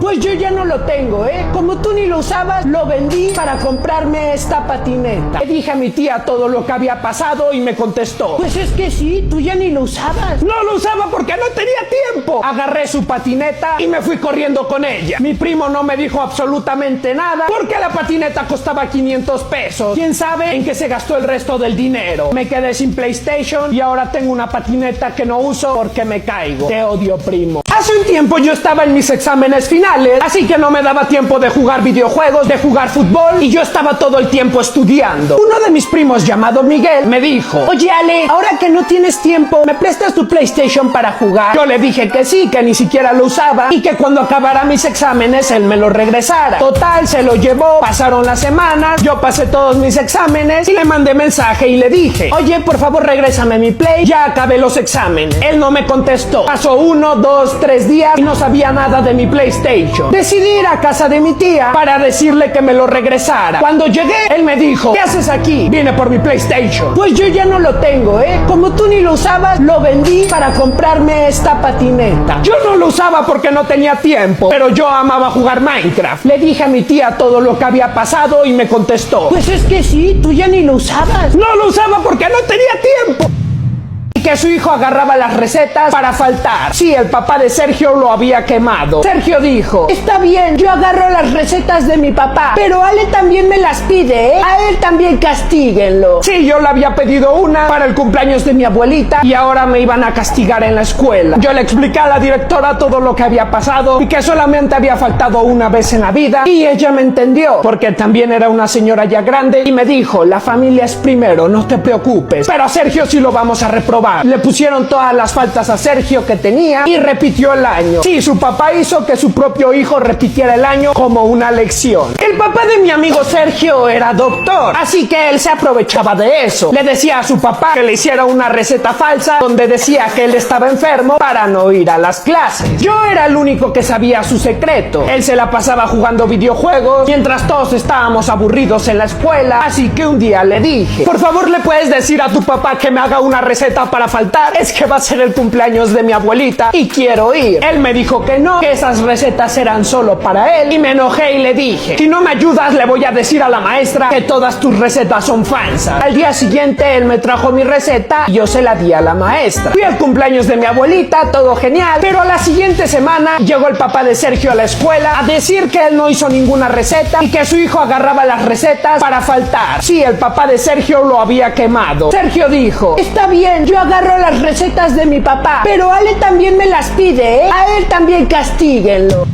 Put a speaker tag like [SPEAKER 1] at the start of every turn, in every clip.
[SPEAKER 1] Pues yo ya no lo tengo, Como tú ni lo usabas, lo vendí para comprarme esta patineta. Le dije a mi tía todo lo que había pasado y me contestó: pues es que sí, tú ya ni lo usabas. No lo usaba porque no tenía tiempo. Agarré su patineta y me fui corriendo con ella. Mi primo no me dijo absolutamente nada porque la patineta costaba 500 pesos. ¿Quién sabe en qué se gastó el resto del dinero? Me quedé sin PlayStation y ahora tengo una patineta que no uso porque me caigo. Te odio, primo. Hace un tiempo yo estaba en mis exámenes finales, así que no me daba tiempo de jugar videojuegos, de jugar fútbol, y yo estaba todo el tiempo estudiando. Uno de mis primos, llamado Miguel, me dijo: oye, Ale, ahora que no tienes tiempo, ¿me prestas tu PlayStation para jugar? Yo le dije que sí, que ni siquiera lo usaba y que cuando acabara mis exámenes él me lo regresara. Total, se lo llevó, pasaron las semanas, yo pasé todos mis exámenes y le mandé mensaje y le dije: oye, por favor, regrésame mi Play, ya acabé los exámenes. Él no me contestó. Pasó 1, 2, 3 días y no sabía nada de mi PlayStation. Decidí ir a casa de mi tía para decirle que me lo regresara. Cuando llegué, él me dijo: ¿qué haces aquí? Vine por mi PlayStation. Pues yo ya no lo tengo, Como tú ni lo usabas, lo vendí para comprarme esta patineta. Yo no lo usaba porque no tenía tiempo, pero yo amaba jugar Minecraft. Le dije a mi tía todo lo que había pasado y me contestó: pues es que sí, tú ya ni lo usabas. No lo usaba porque no tenía tiempo. Que su hijo agarraba las recetas para faltar. Sí, el papá de Sergio lo había quemado. Sergio dijo: está bien, yo agarro las recetas de mi papá, pero Ale también me las pide, A él también castíguenlo. Sí, yo le había pedido una para el cumpleaños de mi abuelita y ahora me iban a castigar en la escuela. Yo le expliqué a la directora todo lo que había pasado y que solamente había faltado una vez en la vida, y ella me entendió, porque también era una señora ya grande, y me dijo: la familia es primero, no te preocupes. Pero a Sergio sí lo vamos a reprobar. Le pusieron todas las faltas a Sergio que tenía y repitió el año. Sí, su papá hizo que su propio hijo repitiera el año como una lección. El papá de mi amigo Sergio era doctor, así que él se aprovechaba de eso. Le decía a su papá que le hiciera una receta falsa donde decía que él estaba enfermo para no ir a las clases. Yo era el único que sabía su secreto. Él se la pasaba jugando videojuegos mientras todos estábamos aburridos en la escuela, así que un día le dije: por favor, ¿le puedes decir a tu papá que me haga una receta para faltar? Es que va a ser el cumpleaños de mi abuelita y quiero ir. Él me dijo que no, que esas recetas eran solo para él, y me enojé y le dije: si no me ayudas, le voy a decir a la maestra que todas tus recetas son falsas. Al día siguiente él me trajo mi receta y yo se la di a la maestra. Fui al cumpleaños de mi abuelita, todo genial, pero a la siguiente semana llegó el papá de Sergio a la escuela a decir que él no hizo ninguna receta y que su hijo agarraba las recetas para faltar. Sí, el papá de Sergio lo había quemado. Sergio dijo: está bien, yo agarro las recetas de mi papá, pero Ale también me las pide, A él también castíguenlo.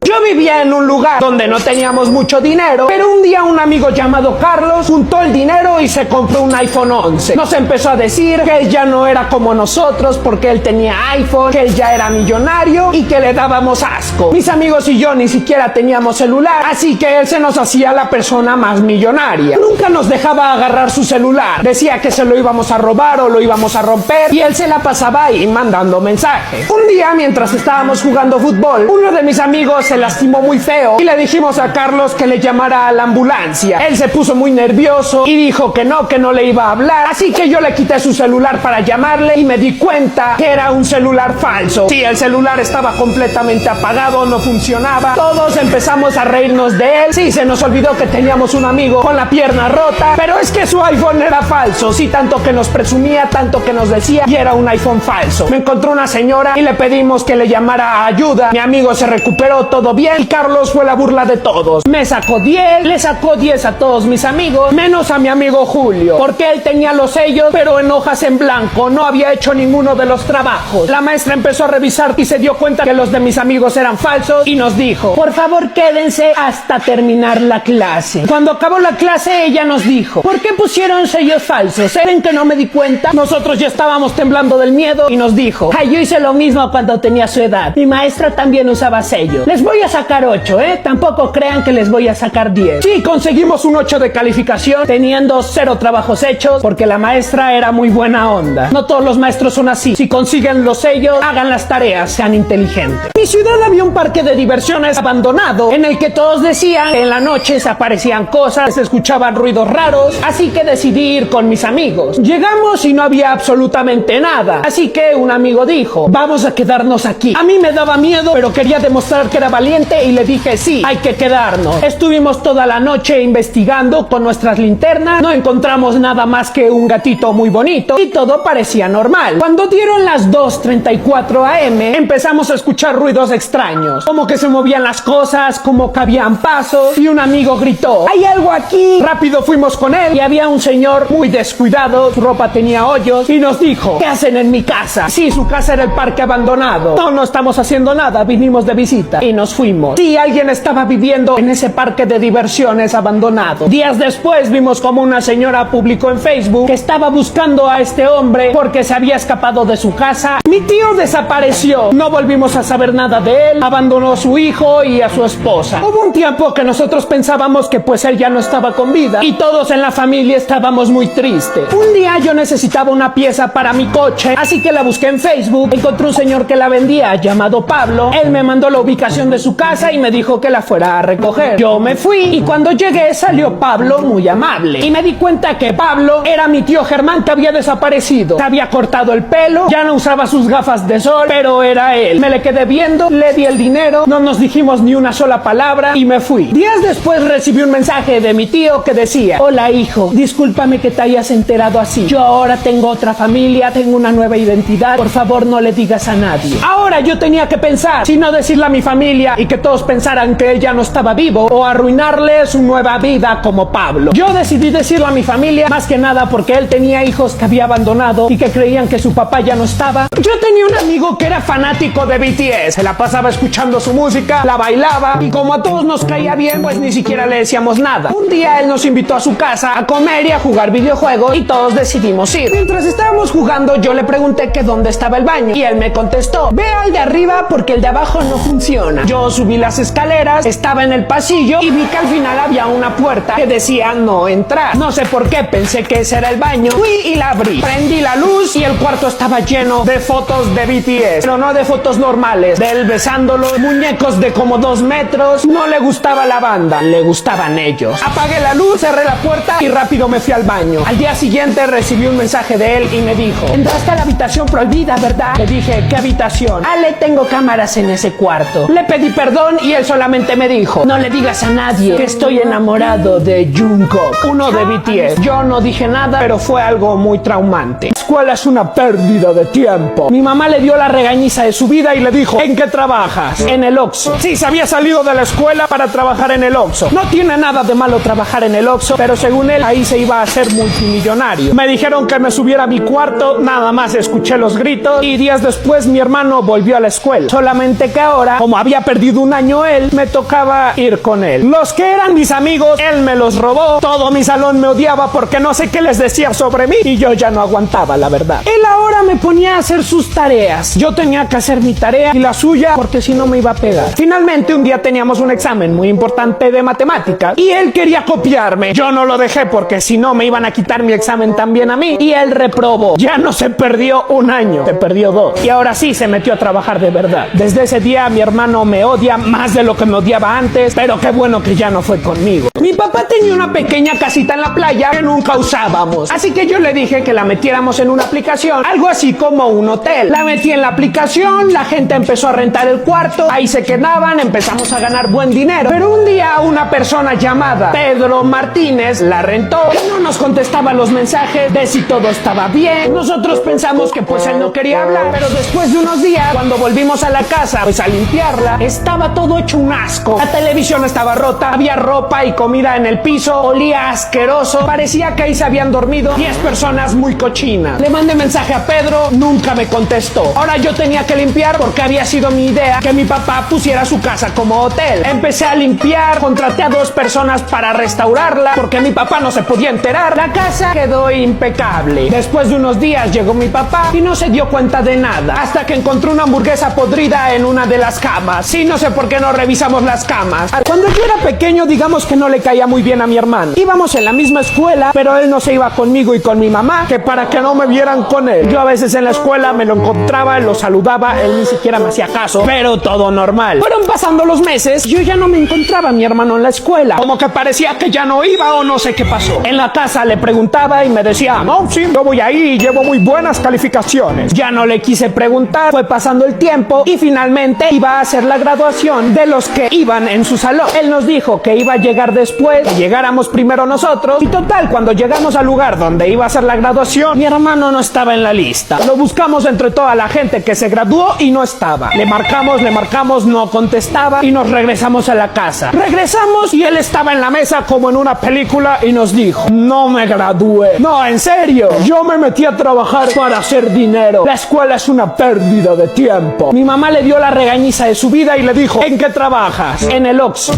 [SPEAKER 1] Yo vivía en un lugar donde no teníamos mucho dinero, pero un día un amigo llamado Carlos juntó el dinero y se compró un iPhone 11. Nos empezó a decir que él ya no era como nosotros porque él tenía iPhone, que él ya era millonario y que le dábamos asco. Mis amigos y yo ni siquiera teníamos celular, así que él se nos hacía la persona más millonaria. Nunca nos dejaba agarrar su celular. Decía que se lo íbamos a robar o lo íbamos a romper y él se la pasaba ahí mandando mensajes. Un día, mientras estábamos jugando fútbol, uno de mis amigos se lastimó muy feo y le dijimos a Carlos que le llamara a la ambulancia. Él se puso muy nervioso y dijo que no le iba a hablar, así que yo le quité su celular para llamarle y me di cuenta que era un celular falso. Sí, el celular estaba completamente apagado, no funcionaba. Todos empezamos a reírnos de él. Sí, se nos olvidó que teníamos un amigo con la pierna rota, pero es que su iPhone era falso. Sí, tanto que nos presumía, tanto que nos decía, y era un iPhone falso. Me encontró una señora y le pedimos que le llamara a ayuda. Mi amigo se recuperó, todo bien, y Carlos fue la burla de todos. Me sacó 10, le sacó 10 a todos mis amigos, menos a mi amigo Julio, porque él tenía los sellos, pero en hojas en blanco, no había hecho ninguno de los trabajos. La maestra empezó a revisar y se dio cuenta que los de mis amigos eran falsos y nos dijo: por favor, quédense hasta terminar la clase. Cuando acabó la clase, ella nos dijo: ¿por qué pusieron sellos falsos? ¿Saben que no me di cuenta? Nosotros ya estábamos temblando del miedo y nos dijo: ay, yo hice lo mismo cuando tenía su edad. Mi maestra también usaba sellos. Les voy a sacar 8, Tampoco crean que les voy a sacar 10. Sí, conseguimos un 8 de calificación teniendo 0 trabajos hechos porque la maestra era muy buena onda. No todos los maestros son así. Si consiguen los sellos, hagan las tareas, sean inteligentes. En mi ciudad había un parque de diversiones abandonado en el que todos decían que en la noche se aparecían cosas, se escuchaban ruidos raros, así que decidí ir con mis amigos. Llegamos y no había absolutamente nada, así que un amigo dijo: vamos a quedarnos aquí. A mí me daba miedo, pero quería demostrar que era valiente valiente y le dije sí, hay que quedarnos. Estuvimos toda la noche investigando con nuestras linternas, no encontramos nada más que un gatito muy bonito y todo parecía normal. Cuando dieron las 2:34 AM empezamos a escuchar ruidos extraños, como que se movían las cosas, como que habían pasos y un amigo gritó: ¡hay algo aquí! Rápido fuimos con él y había un señor muy descuidado, su ropa tenía hoyos y nos dijo: ¿qué hacen en mi casa? Sí, su casa era el parque abandonado. No estamos haciendo nada, vinimos de visita y nos fuimos. Sí, alguien estaba viviendo en ese parque de diversiones abandonado. Días después vimos como una señora publicó en Facebook que estaba buscando a este hombre porque se había escapado de su casa. Mi tío desapareció, no volvimos a saber nada de él, abandonó a su hijo y a su esposa. Hubo un tiempo que nosotros pensábamos que pues él ya no estaba con vida y todos en la familia estábamos muy tristes. Un día yo necesitaba una pieza para mi coche, así que la busqué en Facebook, encontré un señor que la vendía llamado Pablo. Él me mandó la ubicación de su casa y me dijo que la fuera a recoger. Yo me fui y cuando llegué salió Pablo muy amable y me di cuenta que Pablo era mi tío Germán que había desaparecido. Se había cortado el pelo, ya no usaba sus gafas de sol, pero era él. Me le quedé viendo, le di el dinero, no nos dijimos ni una sola palabra y me fui. Días después recibí un mensaje de mi tío que decía: hola hijo, discúlpame que te hayas enterado así. Yo ahora tengo otra familia, tengo una nueva identidad, por favor no le digas a nadie. Ahora yo tenía que pensar si no decirle a mi familia y que todos pensaran que él ya no estaba vivo o arruinarle su nueva vida como Pablo. Yo decidí decirlo a mi familia más que nada porque él tenía hijos que había abandonado y que creían que su papá ya no estaba. Yo tenía un amigo que era fanático de BTS, se la pasaba escuchando su música, la bailaba y como a todos nos caía bien pues ni siquiera le decíamos nada. Un día él nos invitó a su casa a comer y a jugar videojuegos y todos decidimos ir. Mientras estábamos jugando yo le pregunté que dónde estaba el baño y él me contestó: ve al de arriba porque el de abajo no funciona. Yo subí las escaleras, estaba en el pasillo y vi que al final había una puerta que decía no entrar. No sé por qué pensé que ese era el baño. Fui y la abrí, prendí la luz y el cuarto estaba lleno de fotos de BTS, pero no de fotos normales, de él besándolo, muñecos de como 2 metros. No le gustaba la banda, le gustaban ellos. Apagué la luz, cerré la puerta y rápido me fui al baño. Al día siguiente recibí un mensaje de él y me dijo: entraste a la habitación prohibida, ¿verdad? Le dije: ¿qué habitación? Ale, tengo cámaras en ese cuarto. Le pedí perdón y él solamente me dijo: no le digas a nadie que estoy enamorado de Jungkook, uno de BTS. Yo no dije nada, pero fue algo muy traumante. La escuela es una pérdida de tiempo. Mi mamá le dio la regañiza de su vida y le dijo: ¿en qué trabajas? En el Oxxo. Sí, se había salido de la escuela para trabajar en el Oxxo. No tiene nada de malo trabajar en el Oxxo, pero según él ahí se iba a hacer multimillonario. Me dijeron que me subiera a mi cuarto, nada más escuché los gritos y días después mi hermano volvió a la escuela. Solamente que ahora, como había perdido un año él, me tocaba ir con él. Los que eran mis amigos, él me los robó. Todo mi salón me odiaba porque no sé qué les decía sobre mí y yo ya no aguantaba, la verdad. Él ahora me ponía a hacer sus tareas. Yo tenía que hacer mi tarea y la suya porque si no me iba a pegar. Finalmente un día teníamos un examen muy importante de matemáticas y él quería copiarme. Yo no lo dejé porque si no me iban a quitar mi examen también a mí y él reprobó. Ya no se perdió un año, se perdió 2 y ahora sí se metió a trabajar de verdad. Desde ese día mi hermano me odia más de lo que me odiaba antes, pero qué bueno que ya no fue conmigo. Mi papá tenía una pequeña casita en la playa que nunca usábamos, así que yo le dije que la metiéramos en una aplicación, algo así como un hotel. La metí en la aplicación, la gente empezó a rentar el cuarto, ahí se quedaban, empezamos a ganar buen dinero, pero un día una persona llamada Pedro Martínez la rentó y no nos contestaba los mensajes de si todo estaba bien. Nosotros pensamos que pues él no quería hablar, pero después de unos días, cuando volvimos a la casa pues a limpiarla, estaba todo hecho un asco. La televisión estaba rota, había ropa y comida en el piso, olía asqueroso, parecía que ahí se habían dormido 10 personas muy cochinas. Le mandé mensaje a Pedro, nunca me contestó. Ahora yo tenía que limpiar porque había sido mi idea que mi papá pusiera su casa como hotel. Empecé a limpiar, contraté a 2 personas para restaurarla porque mi papá no se podía enterar. La casa quedó impecable. Después de unos días llegó mi papá y no se dio cuenta de nada hasta que encontró una hamburguesa podrida en una de las camas. Sí, no sé por qué no revisamos las camas. Cuando yo era pequeño, digamos que no le caía muy bien a mi hermano. Íbamos en la misma escuela, pero él no se iba conmigo y con mi mamá, que para que no me vieran con él. Yo a veces en la escuela me lo encontraba, lo saludaba, él ni siquiera me hacía caso, pero todo normal. Fueron pasando los meses, yo ya no me encontraba a mi hermano en la escuela. Como que parecía que ya no iba o no sé qué pasó. En la casa le preguntaba y me decía, no, sí, yo voy ahí y llevo muy buenas calificaciones. Ya no le quise preguntar, fue pasando el tiempo y finalmente iba a hacer la graduación de los que iban en su salón. Él nos dijo que iba a llegar después, que llegáramos primero nosotros y total, cuando llegamos al lugar donde iba a hacer la graduación, mi hermano no estaba en la lista. Lo buscamos entre toda la gente que se graduó y no estaba. Le marcamos, no contestaba y nos regresamos a la casa. Regresamos y él estaba en la mesa como en una película y nos dijo, no me gradué. No, en serio, yo me metí a trabajar para hacer dinero. La escuela es una pérdida de tiempo. Mi mamá le dio la regañiza de su vida y le dijo, ¿en qué trabajas? En el Oxxo.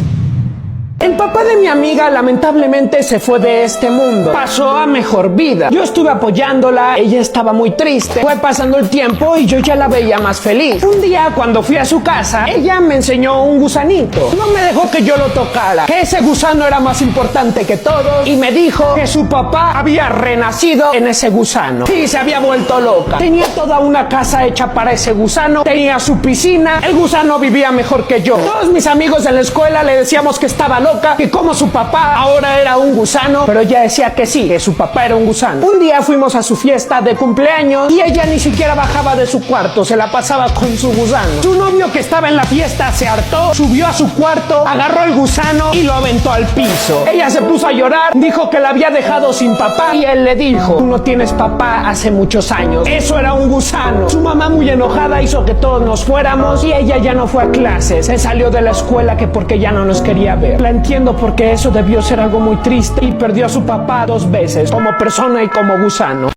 [SPEAKER 1] El papá de mi amiga lamentablemente se fue de este mundo. Pasó a mejor vida. Yo estuve apoyándola, ella estaba muy triste. Fue pasando el tiempo y yo ya la veía más feliz. Un día cuando fui a su casa, ella me enseñó un gusanito. No me dejó que yo lo tocara, que ese gusano era más importante que todo y me dijo que su papá había renacido en ese gusano. Sí, se había vuelto loca. Tenía toda una casa hecha para ese gusano, tenía su piscina, el gusano vivía mejor que yo. Todos mis amigos en la escuela le decíamos que estaba loca, que como su papá ahora era un gusano, pero ella decía que sí, que su papá era un gusano. Un día fuimos a su fiesta de cumpleaños y ella ni siquiera bajaba de su cuarto, se la pasaba con su gusano. Su novio que estaba en la fiesta se hartó, subió a su cuarto, agarró el gusano y lo aventó al piso. Ella se puso a llorar, dijo que la había dejado sin papá y él le dijo, tú no tienes papá hace muchos años, eso era un gusano. Su mamá muy enojada hizo que todos nos fuéramos y ella ya no fue a clases, se salió de la escuela que porque ya no nos quería ver. La entiendo porque eso debió ser algo muy triste y perdió a su papá 2 veces, como persona y como gusano.